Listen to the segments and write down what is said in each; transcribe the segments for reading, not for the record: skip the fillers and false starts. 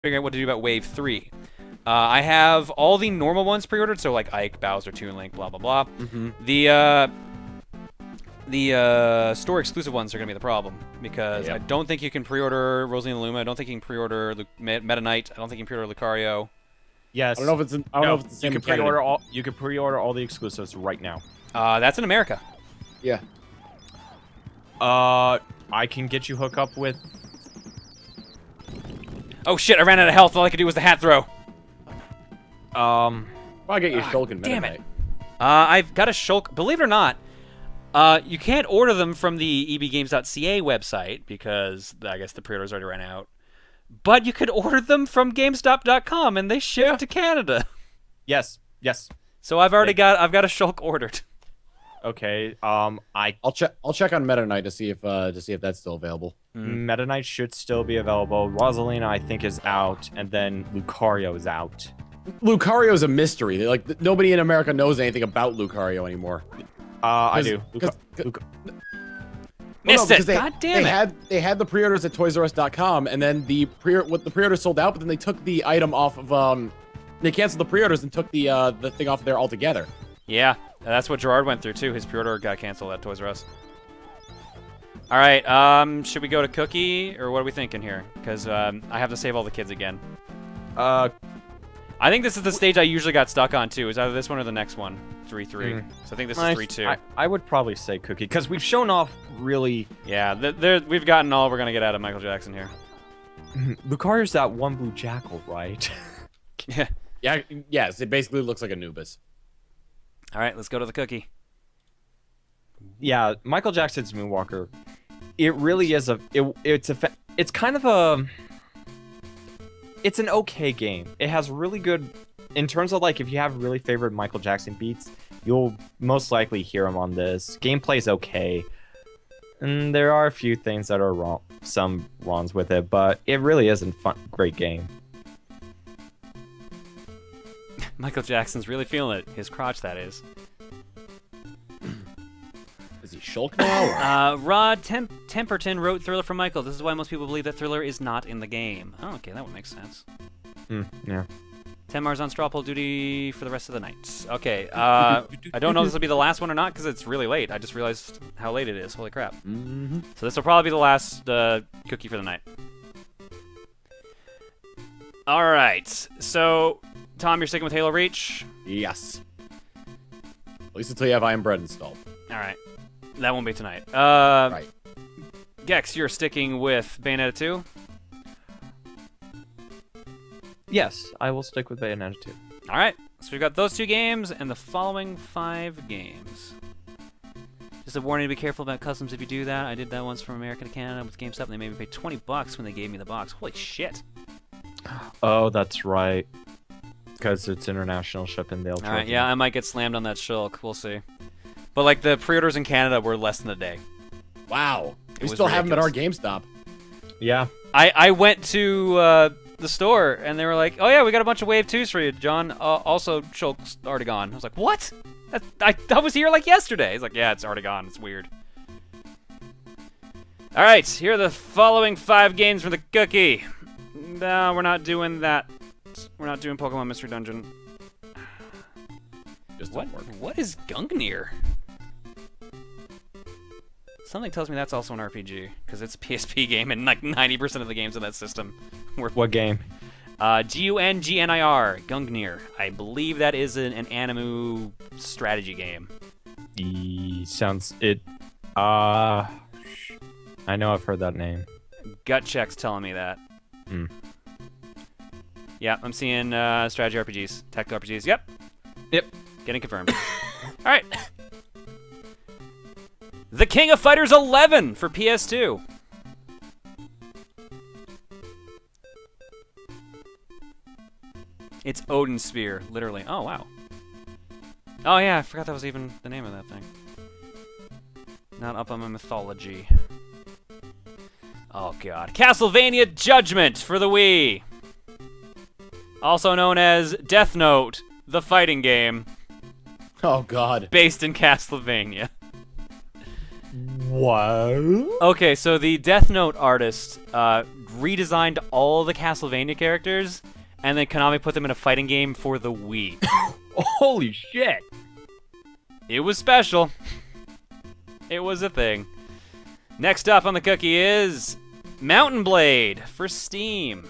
figuring out what to do about Wave 3. I have all the normal ones pre-ordered, so like Ike, Bowser, Toon Link, blah blah blah. The store exclusive ones are gonna be the problem because I don't think you can pre-order Rosalie and Luma. I don't think you can pre-order Meta Knight. I don't think you can pre-order Lucario. Yes. I don't know if it's. I don't know if it's the same. You can pre-order all. You can pre-order all the exclusives right now. That's in America. Yeah. I can get you hooked up with. Oh shit! I ran out of health. All I could do was the hat throw. Well, I get your Shulk and Meta Damn Knight. it! I've got a Shulk. Believe it or not, you can't order them from the ebgames.ca website because I guess the pre-orders already ran out. But you could order them from GameStop.com and they ship to Canada. Yes. Yes. So I've already got a Shulk ordered. Okay. I'll check on Meta Knight to see if that's still available. Meta Knight should still be available. Rosalina, I think, is out, and then Lucario is out. Lucario's a mystery. Nobody in America knows anything about Lucario anymore. I do. Missed it. God damn it. They had the pre-orders at ToysRUs.com, and then the pre-orders sold out, but then they took the item off of they canceled the pre-orders and took the thing off there altogether. Yeah, that's what Gerard went through too. His pre-order got canceled at Toys R Us. All right, should we go to Cookie or what are we thinking here? Because I have to save all the kids again. I think this is the stage I usually got stuck on too. Is either this one or the next one, 3-3. So I think this is 3-2. I would probably say Cookie because we've shown off really. Yeah, we've gotten all we're gonna get out of Michael Jackson here. Lucario's that one blue jackal, right? Yeah. Yeah. Yes. It basically looks like Anubis. All right, let's go to the Cookie. Yeah, Michael Jackson's Moonwalker. It really is it's kind of a. It's an okay game. It has really good, in terms of like if you have really favorite Michael Jackson beats, you'll most likely hear him on this. Gameplay's okay, and there are a few things that are wrong, some wrongs with it, but it really is a great game. Michael Jackson's really feeling it. His crotch, that is. Is he Shulk now? Rod Temperton wrote Thriller for Michael. This is why most people believe that Thriller is not in the game. Oh, okay, that would make sense. Yeah. 10 Mars on straw poll duty for the rest of the night. Okay, I don't know if this will be the last one or not because it's really late. I just realized how late it is. Holy crap. So this will probably be the last cookie for the night. All right, so Tom, you're sticking with Halo Reach? Yes. At least until you have Iron Bread installed. All right. That won't be tonight. Right. Gex, you're sticking with Bayonetta 2? Yes, I will stick with Bayonetta 2. All right. So we've got those 2 games and the following 5 games. Just a warning to be careful about customs if you do that. I did that once from America to Canada with GameStop, and they made me pay $20 when they gave me the box. Holy shit. Oh, that's right. Because it's international shipping. They'll. All right, yeah, I might get slammed on that Shulk. We'll see. But like the pre-orders in Canada were less than a day. Wow. We was still have them at our ridiculous. GameStop. Yeah. I went to the store and they were like, "Oh yeah, we got a bunch of Wave 2s for you, John. Also, Shulk's already gone." I was like, "What? I was here like yesterday." He's like, "Yeah, it's already gone. It's weird." All right, here are the following 5 games from the Cookie. No, we're not doing that. We're not doing Pokemon Mystery Dungeon. Just What is Gungnir? Something tells me that's also an RPG, because it's a PSP game, and like 90% of the games in that system were... What game? Gungnir, Gungnir. I believe that is an Animu strategy game. Sounds... I know I've heard that name. Gut check's telling me that. Yeah, I'm seeing strategy RPGs, tactical RPGs. Yep. Getting confirmed. All right. The King of Fighters 11 for PS2. It's Odin Sphere, literally. Oh, wow. Oh, yeah, I forgot that was even the name of that thing. Not up on my mythology. Oh, God. Castlevania Judgment for the Wii. Also known as Death Note, the fighting game. Oh, God. Based in Castlevania. What? Okay, so the Death Note artist redesigned all the Castlevania characters, and then Konami put them in a fighting game for the Wii. Holy shit! It was special. It was a thing. Next up on the cookie is Mountain Blade for Steam.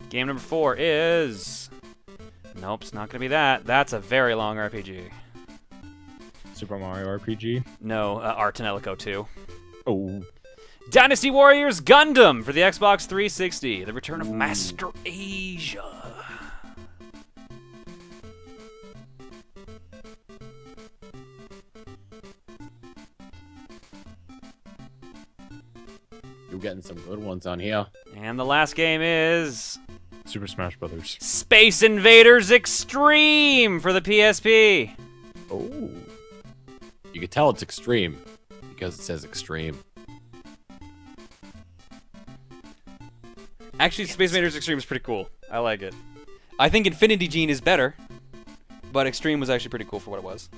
Game number 4 is... Nope, it's not going to be that. That's a very long RPG. Super Mario RPG. No, Art and Ellico 2. Oh. Dynasty Warriors Gundam for the Xbox 360. The Return of Master Asia. You're getting some good ones on here. And the last game is... Super Smash Brothers. Space Invaders Extreme for the PSP. Oh. You can tell it's extreme because it says extreme. Actually, Space Invaders Extreme is pretty cool. I like it. I think Infinity Gene is better, but Extreme was actually pretty cool for what it was.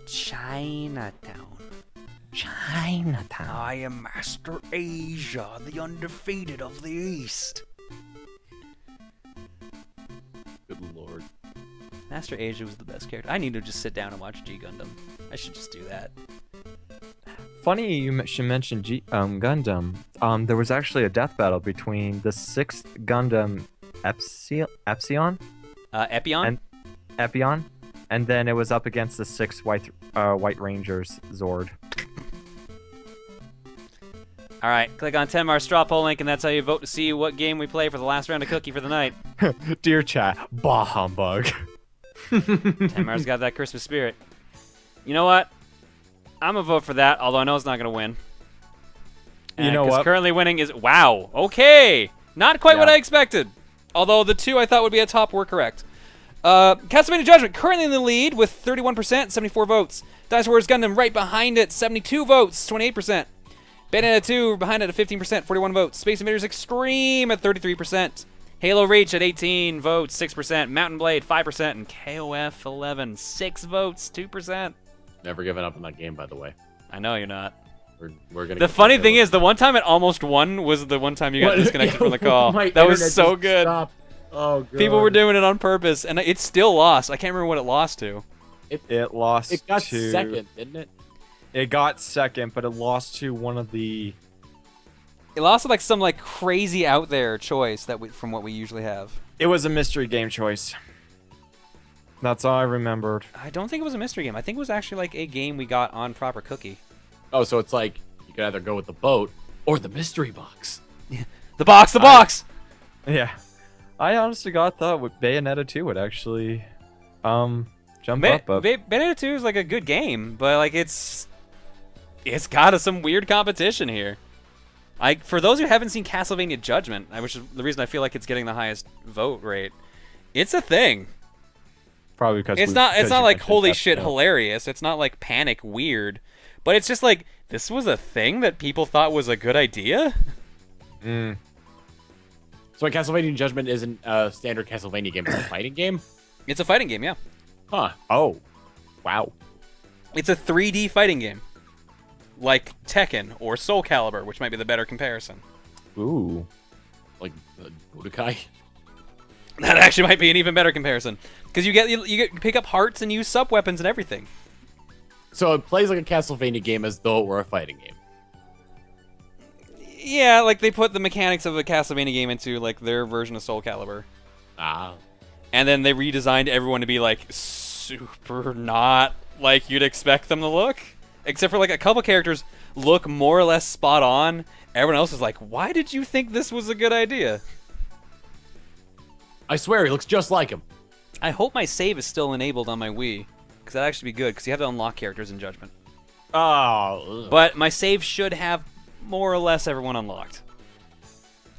Chinatown. Chinatown. I am Master Asia, the undefeated of the East. Good lord. Master Asia was the best character. I need to just sit down and watch G Gundam. I should just do that. Funny you should mention Gundam. There was actually a death battle between the 6th Gundam Epsilon? Epion? Epion? And then it was up against the 6th White Rangers Zord. All right, click on Tenmar's straw poll link, and that's how you vote to see what game we play for the last round of Cookie for the night. Dear chat, bah humbug. Tenmar's got that Christmas spirit. You know what? I'm going to vote for that, although I know it's not going to win. You know what? Currently winning is... Wow, okay. Not quite what Yeah. I expected. Although the two I thought would be a top were correct. Castlevania Judgment currently in the lead with 31%, 74 votes. Dynasty Warriors Gundam right behind it, 72 votes, 28%. Bayonetta 2 behind it at 15%, 41 votes. Space Invaders Extreme at 33%. Halo Reach at 18 votes, 6%. Mountain Blade 5%, and KOF 11, 6 votes, 2%. Never given up on that game, by the way. I know you're not. We're gonna. The funny thing is, the one time it almost won was the one time you got disconnected from the call. My That was internet so just good. stopped. Oh god. People were doing it on purpose, and it still lost. I can't remember what it lost to. It lost It got to... second, didn't it? It got second, but it lost to one of the... It lost to like some like crazy out there choice from what we usually have. It was a mystery game choice. That's all I remembered. I don't think it was a mystery game. I think it was actually like a game we got on proper Cookie. Oh, so it's like you could either go with the boat or the mystery box. The box! Yeah. I honestly thought with Bayonetta 2 would actually jump up. But... Bayonetta 2 is like a good game, but like it's got some weird competition here. For those who haven't seen Castlevania Judgment, which is the reason I feel like it's getting the highest vote rate, it's a thing. Probably because it's not like holy shit yeah. hilarious. It's not like panic weird, but it's just like this was a thing that people thought was a good idea. Mm. So Castlevania Judgment isn't a standard Castlevania game; it's a fighting game. It's a fighting game, yeah. Huh? Oh, wow. It's a 3D fighting game, like Tekken or Soul Calibur, which might be the better comparison. Ooh. Like Budokai. That actually might be an even better comparison, because you pick up hearts and use sub weapons and everything. So it plays like a Castlevania game as though it were a fighting game. Yeah, like they put the mechanics of a Castlevania game into like their version of Soul Calibur. Ah. And then they redesigned everyone to be like super not like you'd expect them to look. Except for like a couple characters look more or less spot on. Everyone else is like, why did you think this was a good idea? I swear, he looks just like him. I hope my save is still enabled on my Wii. Because that'd actually be good, because you have to unlock characters in Judgment. Oh. But my save should have more or less everyone unlocked.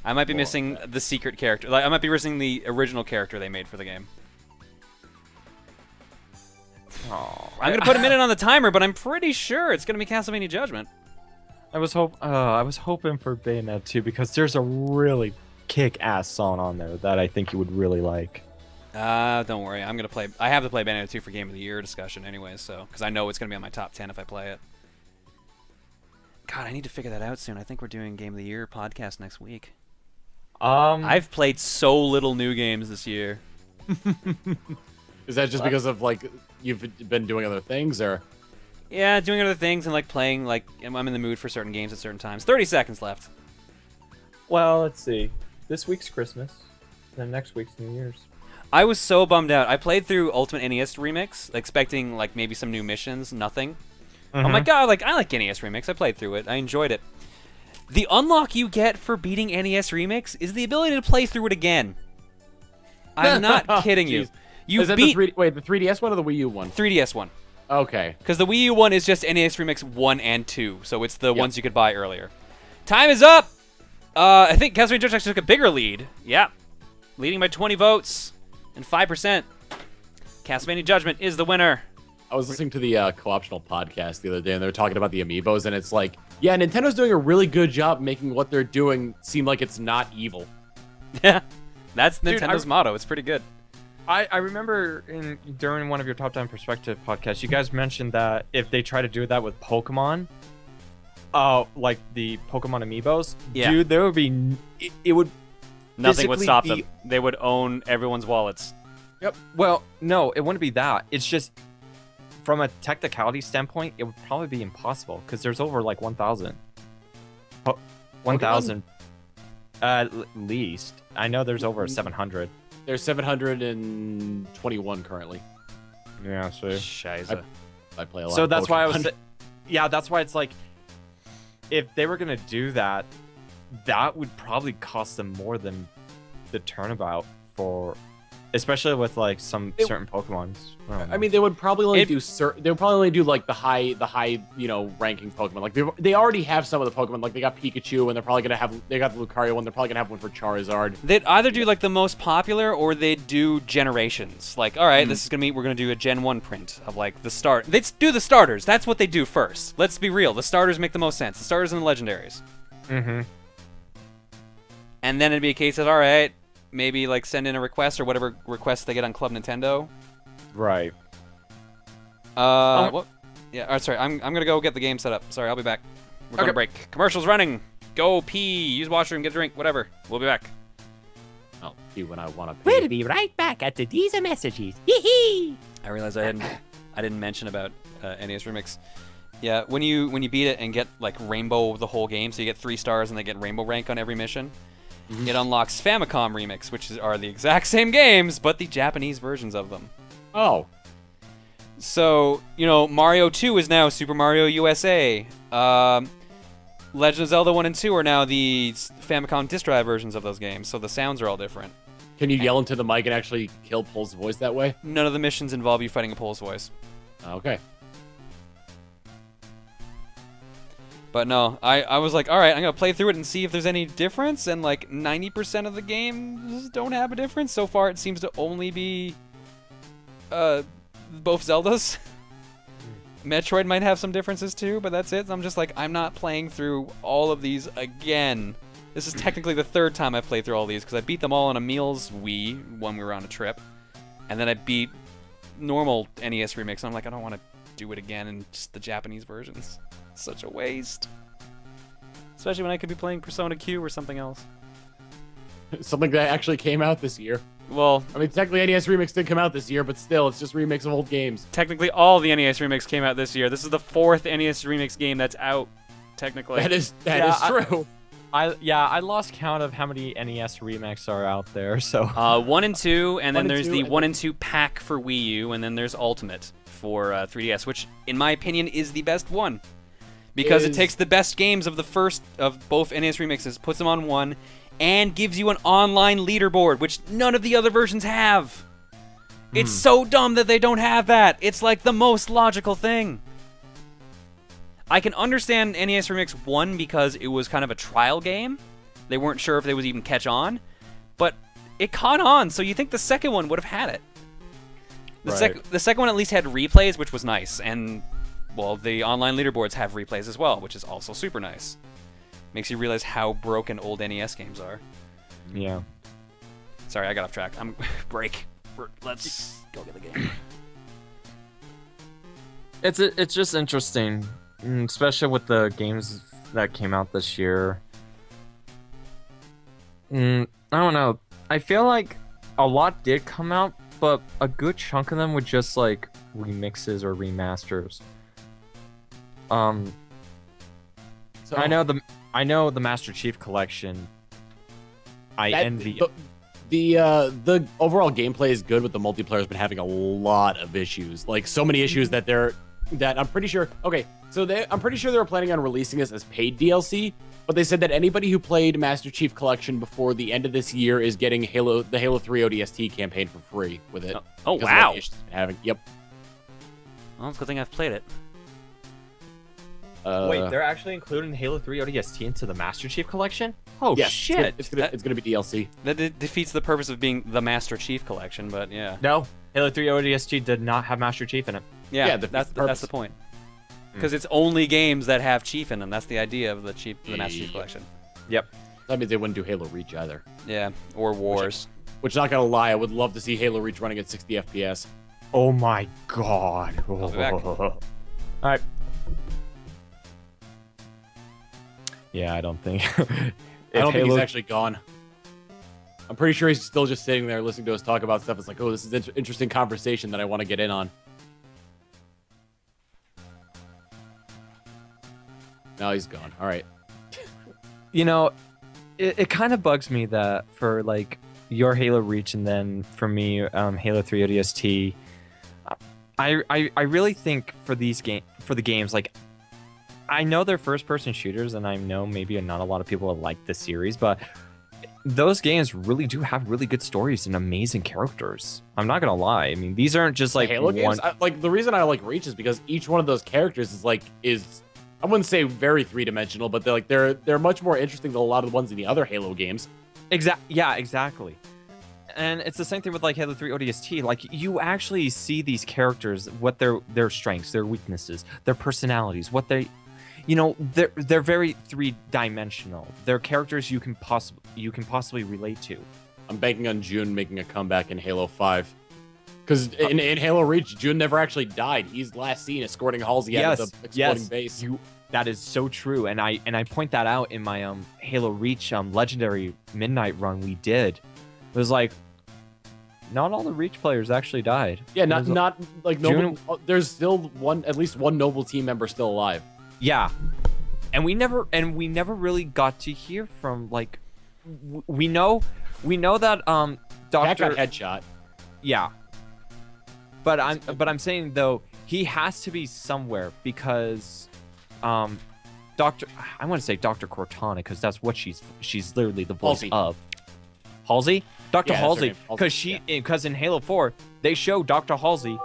I might be missing the secret character. Like I might be missing the original character they made for the game. Oh. I'm going to put a minute on the timer, but I'm pretty sure it's going to be Castlevania Judgment. I was hoping for Bayonetta 2 because there's a really kick-ass song on there that I think you would really like. Don't worry. I have to play Bayonetta 2 for Game of the Year discussion anyway, so because I know it's gonna be on my top 10 if I play it. God, I need to figure that out soon. I think we're doing Game of the Year podcast next week. I've played so little new games this year. Is that just because of like you've been doing other things, or? Yeah, doing other things and like playing. Like I'm in the mood for certain games at certain times. 30 seconds left. Well, let's see. This week's Christmas, then next week's New Year's. I was so bummed out. I played through Ultimate NES Remix, expecting like maybe some new missions. Nothing. I'm like, God, I like NES Remix. I played through it. I enjoyed it. The unlock you get for beating NES Remix is the ability to play through it again. I'm not kidding you. You is that beat the 3DS one or the Wii U one? 3DS one. Okay. Because the Wii U one is just NES Remix 1 and 2, so it's the ones you could buy earlier. Time is up! I think Castlevania Judge actually took a bigger lead. Yeah. Leading by 20 votes and 5%. Castlevania Judgment is the winner. I was listening to the Co-Optional podcast the other day, and they were talking about the amiibos, and it's like, yeah, Nintendo's doing a really good job making what they're doing seem like it's not evil. Yeah. That's Nintendo's motto. It's pretty good. I remember during one of your Top 10 Perspective podcasts, you guys mentioned that if they try to do that with Pokemon, like the Pokemon amiibos, dude, there would be it would nothing would stop them. They would own everyone's wallets. Yep. Well, no, it wouldn't be that. It's just from a technicality standpoint, it would probably be impossible because there's over like 1,000. 1,000 at least. I know there's over 700. There's 721 currently. Yeah, so Shiza. I play a lot. So of that's Pokemon. why I was. Yeah, that's why it's like, if they were gonna do that, that would probably cost them more than the turnabout for, especially with like some certain Pokemons. I mean, they would probably only do they would probably only do like the high ranking Pokemon. Like they already have some of the Pokemon. Like they got Pikachu, and they got the Lucario one. They're probably gonna have one for Charizard. They'd either do like the most popular, or they'd do generations. Like, all right, we're gonna do a Gen 1 print of like the start. They'd do the starters. That's what they do first. Let's be real. The starters make the most sense. The starters and the legendaries. Mm-hmm. And then it'd be a case of, all right, maybe like send in a request or whatever request they get on Club Nintendo. Right. What? Yeah. Sorry. I'm gonna go get the game set up. Sorry, I'll be back. We're gonna break. Commercials running. Go pee. Use washroom. Get a drink. Whatever. We'll be back. I'll pee when I want to pee. We'll be right back after these messages. Hee I realized I didn't mention about NES Remix. Yeah, when you beat it and get like rainbow the whole game, so you get 3 stars and they get rainbow rank on every mission. It unlocks Famicom Remix, which are the exact same games, but the Japanese versions of them. Oh. So, Mario 2 is now Super Mario USA. Legend of Zelda 1 and 2 are now the Famicom Disk Drive versions of those games, so the sounds are all different. Can you yell into the mic and actually kill Pole's voice that way? None of the missions involve you fighting a Pole's voice. Okay. But no, I was like, all right, I'm going to play through it and see if there's any difference. And like 90% of the games don't have a difference. So far, it seems to only be both Zeldas. Metroid might have some differences too, but that's it. I'm just like, I'm not playing through all of these again. This is technically the 3rd time I've played through all these because I beat them all on a Meals Wii when we were on a trip. And then I beat normal NES Remix. And I'm like, I don't want to do it again in just the Japanese versions. Such a waste. Especially when I could be playing Persona Q or something else. Something that actually came out this year. Well, I mean, technically NES Remix did come out this year, but still, it's just remakes of old games. Technically, all the NES Remix came out this year. This is the 4th NES Remix game that's out, technically. That is true. I lost count of how many NES remakes are out there. So 1 and 2, and then there's the 1 and and 2 pack for Wii U, and then there's Ultimate for 3DS, which, in my opinion, is the best one. Because it takes the best games of both NES remixes, puts them on one, and gives you an online leaderboard, which none of the other versions have. It's so dumb that they don't have that. It's like the most logical thing. I can understand NES Remix 1 because it was kind of a trial game. They weren't sure if they would even catch on, but it caught on, so you think the second one would have had it. The second one at least had replays, which was nice, and well, the online leaderboards have replays as well, which is also super nice. Makes you realize how broken old NES games are. Yeah. Sorry, I got off track. Break. Let's go get the game. It's just interesting, especially with the games that came out this year. I don't know. I feel like a lot did come out, but a good chunk of them were just like remixes or remasters. So I know the Master Chief Collection. I envy. The overall gameplay is good, but the multiplayer has been having a lot of issues. Like so many issues that I'm pretty sure. Okay, so I'm pretty sure they were planning on releasing this as paid DLC, but they said that anybody who played Master Chief Collection before the end of this year is getting the Halo 3 ODST campaign for free with it. Oh because of wow! the issues it's been having. Yep. Well, it's a good thing I've played it. Wait, they're actually including Halo 3 ODST into the Master Chief Collection? Oh yes, shit! It's gonna be DLC. That defeats the purpose of being the Master Chief Collection, but yeah. No, Halo 3 ODST did not have Master Chief in it. Yeah, defeats that's the point. Because it's only games that have Chief in them. That's the idea of the Master Chief Collection. Yep. That means they wouldn't do Halo Reach either. Yeah, or Wars. Which not gonna lie, I would love to see Halo Reach running at 60 FPS. Oh my god. I'll be back. Alright. Yeah, I don't think. I don't think he's actually gone. I'm pretty sure he's still just sitting there listening to us talk about stuff. It's like, oh, this is an interesting conversation that I want to get in on. No, he's gone. All right. You know, it kind of bugs me that for like your Halo Reach and then for me, Halo 3 ODST. I really think for the games, like I know they're first-person shooters, and I know maybe not a lot of people will like the series, but those games really do have really good stories and amazing characters. I'm not gonna lie. I mean, these aren't just like Halo games. Like the reason I like Reach is because each one of those characters is I wouldn't say very three-dimensional, but they're much more interesting than a lot of the ones in the other Halo games. Yeah, exactly. And it's the same thing with like Halo 3 ODST. Like you actually see these characters, what their strengths, their weaknesses, their personalities, what they. You know, they're very three-dimensional. They're characters you can possibly relate to. I'm banking on June making a comeback in Halo 5. Because in Halo Reach, June never actually died. He's last seen escorting Halsey out of the exploding base. That is so true. And I point that out in my Halo Reach Legendary Midnight run we did. It was like, not all the Reach players actually died. Yeah, not like June, there's still at least one noble team member still alive. Yeah, and we never really got to hear from like we know that Doctor got headshot. Yeah, but I'm saying though he has to be somewhere because I want to say Dr. Cortana because that's what she's literally the voice of. Halsey, Dr. Halsey, because in Halo 4 they show Dr. Halsey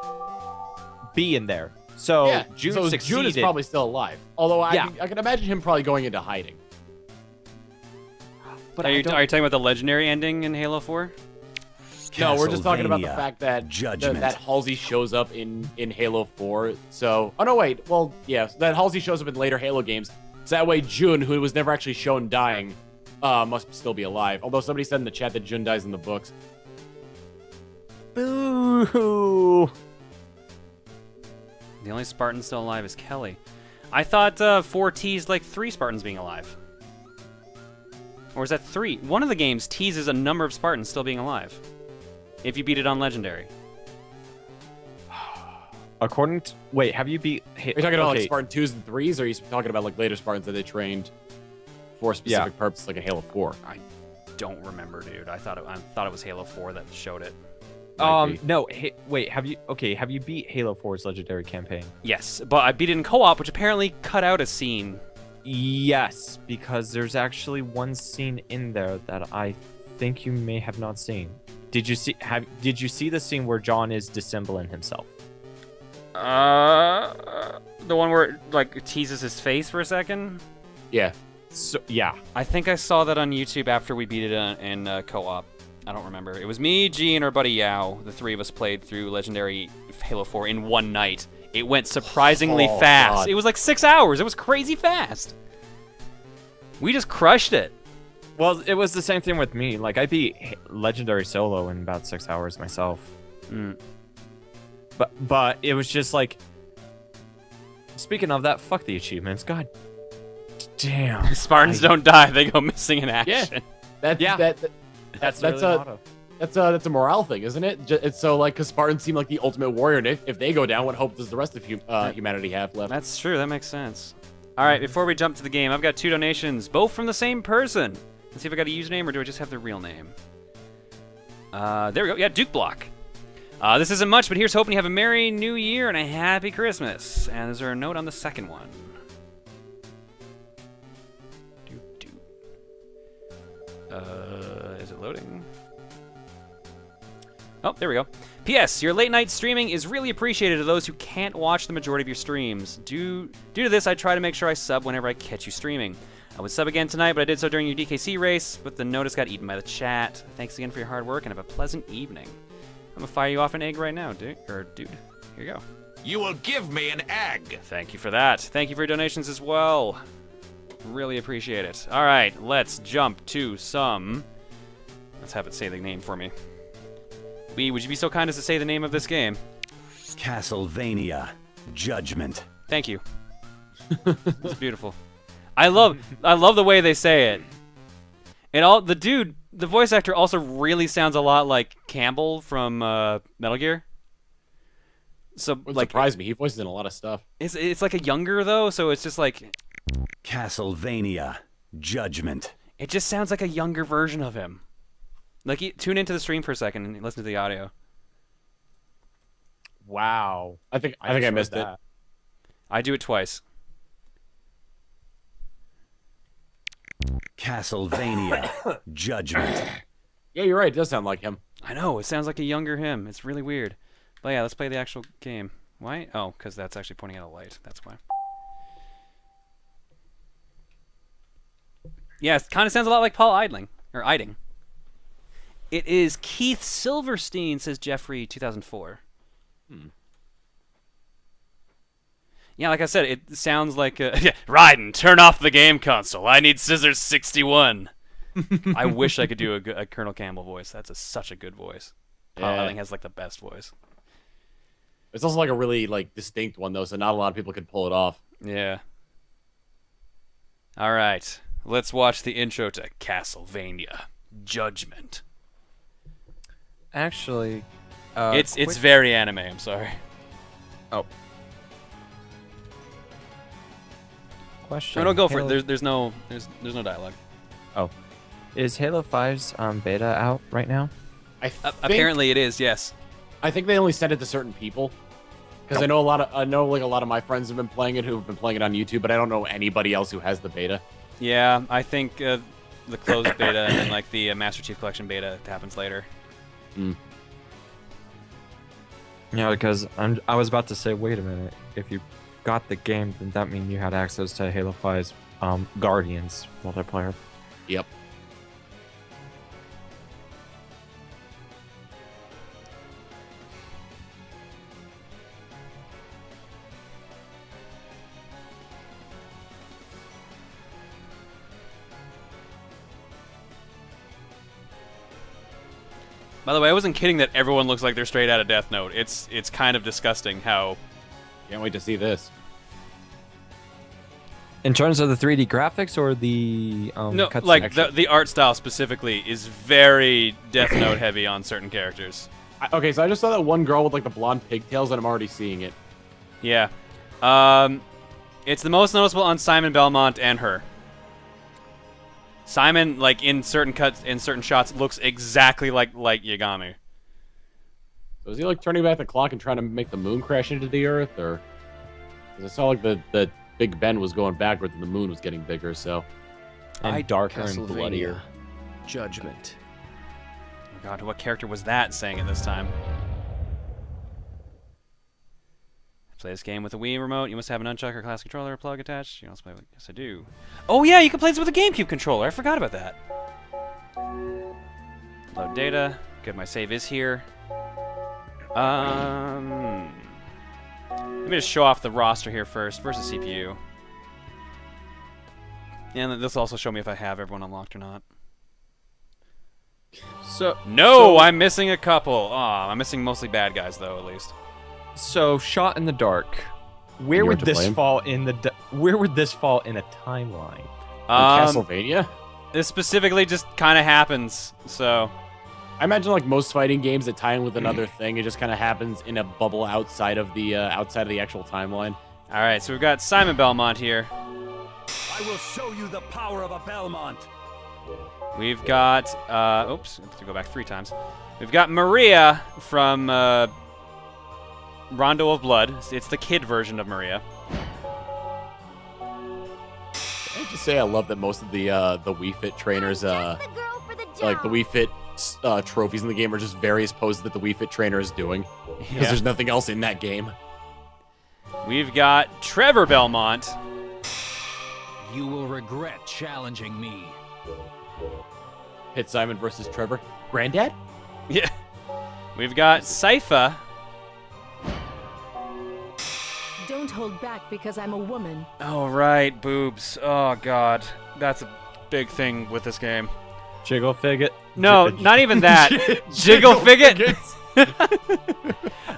be in there. So June succeeded. June is probably still alive. Although I can imagine him probably going into hiding. But are you talking about the legendary ending in Halo 4? No, we're just talking about the fact that that Halsey shows up in Halo 4. So, oh no, wait. Well, yeah, that Halsey shows up in later Halo games. So that way, June, who was never actually shown dying, must still be alive. Although somebody said in the chat that June dies in the books. Boo! The only Spartan still alive is Kelly. I thought 4 teased like 3 Spartans being alive. Or is that 3? One of the games teases a number of Spartans still being alive. If you beat it on Legendary. According to... Wait, have you beat... Are you talking about like Spartan 2s and 3s, or are you talking about like later Spartans that they trained for a specific purpose, like in Halo 4? I don't remember, dude. I thought it was Halo 4 that showed it. No, wait, have you beat Halo 4's Legendary campaign? Yes, but I beat it in co-op, which apparently cut out a scene. Yes, because there's actually one scene in there that I think you may have not seen. Did you see the scene where John is dissembling himself? The one where it, like, teases his face for a second? Yeah. So, yeah. I think I saw that on YouTube after we beat it in co-op. I don't remember. It was me, G, and our buddy Yao. The 3 of us played through Legendary Halo 4 in one night. It went surprisingly Oh, fast. God. It was like 6 hours. It was crazy fast. We just crushed it. Well, it was the same thing with me. Like, I beat Legendary Solo in about 6 hours myself. Mm. But it was just like... Speaking of that, fuck the achievements. God damn. Spartans don't die. They go missing in action. That's That's that's really a- motto. that's a morale thing, isn't it? It's so like because Spartans seem like the ultimate warrior, and if they go down, what hope does the rest of humanity have left? That's true. That makes sense. All right, before we jump to the game, I've got 2 donations, both from the same person. Let's see if I got a username or do I just have their real name? There we go. Yeah, Duke Block. This isn't much, but here's hoping you have a Merry New Year and a Happy Christmas. And is there a note on the second one? Is it loading? Oh, there we go. P.S. Your late night streaming is really appreciated to those who can't watch the majority of your streams. Due to this, I try to make sure I sub whenever I catch you streaming. I would sub again tonight, but I did so during your DKC race, but the notice got eaten by the chat. Thanks again for your hard work and have a pleasant evening. I'm gonna fire you off an egg right now, dude. Here you go. You will give me an egg. Thank you for that. Thank you for your donations as well. Really appreciate it. All right, let's jump to some... Let's have it say the name for me. Lee, would you be so kind as to say the name of this game? Castlevania Judgment. Thank you. It's beautiful. I love the way they say it. The voice actor also really sounds a lot like Campbell from Metal Gear. So Would like surprise me. He voices in a lot of stuff. it's like a younger though, so it's just like Castlevania Judgment. it just sounds like a younger version of him. Like tune into the stream for a second and listen to the audio. Wow. I think I just missed read it. that. I do it twice. Castlevania Judgment. Yeah, you're right. It does sound like him. I know, it sounds like a younger him. It's really weird. But yeah, let's play the actual game. Why? Oh, because that's actually pointing at a light. That's why. Yeah, it kind of sounds a lot like Paul Idling. Or Iding. It is Keith Silverstein, says Jeffrey 2004. Yeah, like I said, it sounds like... Raiden, turn off the game console. I need Scissors 61. I wish I could do a Colonel Campbell voice. That's such a good voice. Paul Yeah. Idling has like the best voice. It's also like a really like distinct one though, so not a lot of people could pull it off. Yeah. All right. Let's watch the intro to Castlevania Judgment. Actually, It's quick- very anime. I'm sorry. Oh. Question. No, go for Halo- it. There's no dialogue. Oh, is Halo 5's beta out right now? I think, Apparently, it is. Yes. I think they only sent it to certain people. Because I know a lot of my friends have been playing it who've been playing it on YouTube, but I don't know anybody else who has the beta. Yeah, I think the closed beta and then like the Master Chief Collection beta happens later. Yeah, because I was about to say, wait a minute. If you got the game, then that means you had access to Halo 5's Guardians multiplayer. Yep. By the way, I wasn't kidding that everyone looks like they're straight out of Death Note. It's kind of disgusting how. Can't wait to see this. In terms of the 3D graphics or the No, cutscene? like the art style specifically is very Death Note heavy on certain characters. Okay, so I just saw that one girl with like the blonde pigtails, and I'm already seeing it. Yeah. It's the most noticeable on Simon Belmont and her. Simon, like in certain shots, looks exactly like Yagami. So is he like turning back the clock and trying to make the moon crash into the earth, or? Because I saw like the Big Ben was going backwards and the moon was getting bigger. So and darker and bloodier. Judgment. Oh God, what character was that saying it this time? Play this game with a Wii remote. You must have an Nunchuck or classic controller plug attached. You also play with... Yes, I do. Oh yeah, you can play this with a GameCube controller. I forgot about that. Load data. Good, my save is here. Let me just show off the roster here first. Where's the CPU? And this will also show me if I have everyone unlocked or not. No, I'm missing a couple. Aw, I'm missing mostly bad guys though, at least. So, Shot in the Dark. Where You would are to this blame. fall in the? Where would this fall in a timeline? Castlevania? This specifically just kind of happens. So, I imagine like most fighting games that tie in with another thing, it just kind of happens in a bubble outside of the actual timeline. all right. So we've got Simon Belmont here. I will show you the power of a Belmont. We've got. Oops, I have to go back 3 times. We've got Maria from Rondo of Blood. It's the kid version of Maria. I have to say, I love that most of the Wii Fit trainers, like the Wii Fit trophies in the game, are just various poses that the Wii Fit trainer is doing, because there's nothing else in that game. We've got Trevor Belmont. You will regret challenging me. Hit Simon versus Trevor. Granddad? Yeah. We've got Sypha. Don't hold back because I'm a woman. Oh, right, boobs. Oh, God. That's a big thing with this game. Jiggle Figget. No, not even that. Jiggle Figget.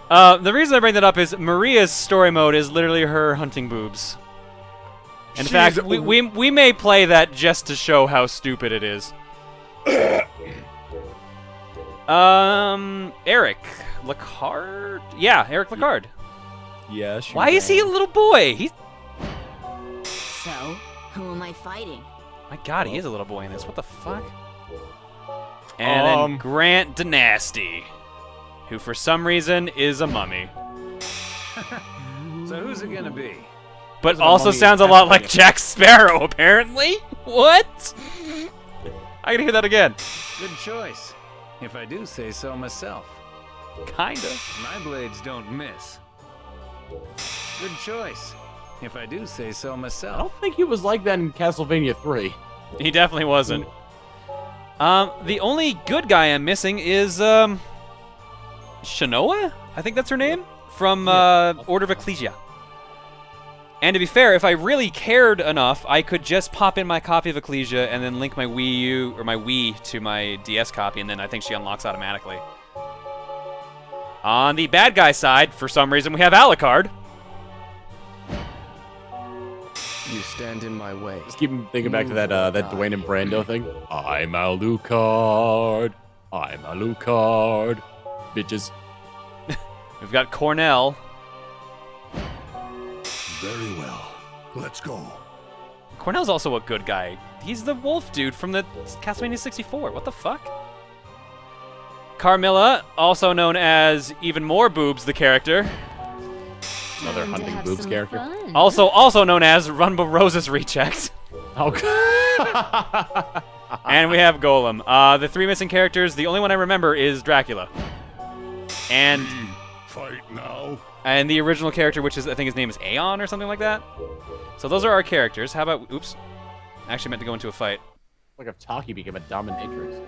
The reason I bring that up is Maria's story mode is literally her hunting boobs. In fact, we may play that just to show how stupid it is. Eric Lacard? Yeah, Eric Lacard. Yes. Why is he a little boy? He's... So, who am I fighting? My God, he is a little boy in this. What the fuck? And then Grant Dynasty, who for some reason is a mummy. So who's it gonna be? But a also mummy sounds a in lot like Castlevania. Jack Sparrow, apparently. What? I gotta hear that again. Good choice. If I do say so myself. Kinda. My blades don't miss. Good choice. If I do say so I myself. don't think he was like that in Castlevania 3. He definitely wasn't. The only good guy I'm missing is, Shanoa? I think that's her name? From, Order of Ecclesia. And to be fair, if I really cared enough, I could just pop in my copy of Ecclesia and then link my Wii U, or my Wii to my DS copy, and then I think she unlocks automatically. On the bad guy side, for some reason, we have Alucard. You stand in my way. Just keep thinking back to that that Dwayne and Brando thing. I'm Alucard. I'm Alucard. Bitches. We've got Cornell. Very well. Let's go. Cornell's also a good guy. He's the wolf dude from the Castlevania 64. What the fuck? Carmilla, also known as Even More Boobs, the character. Another Time to hunting have boobs some character. fun. Also known as Rumble Roses Reject. Oh, And we have Golem. The 3 missing characters, the only one I remember is Dracula. And Fight now. and the original character, which is, I think his name is Aeon or something like that. So those are our characters. How about, oops. I actually meant to go into a fight. like if Taki became a dominatrix.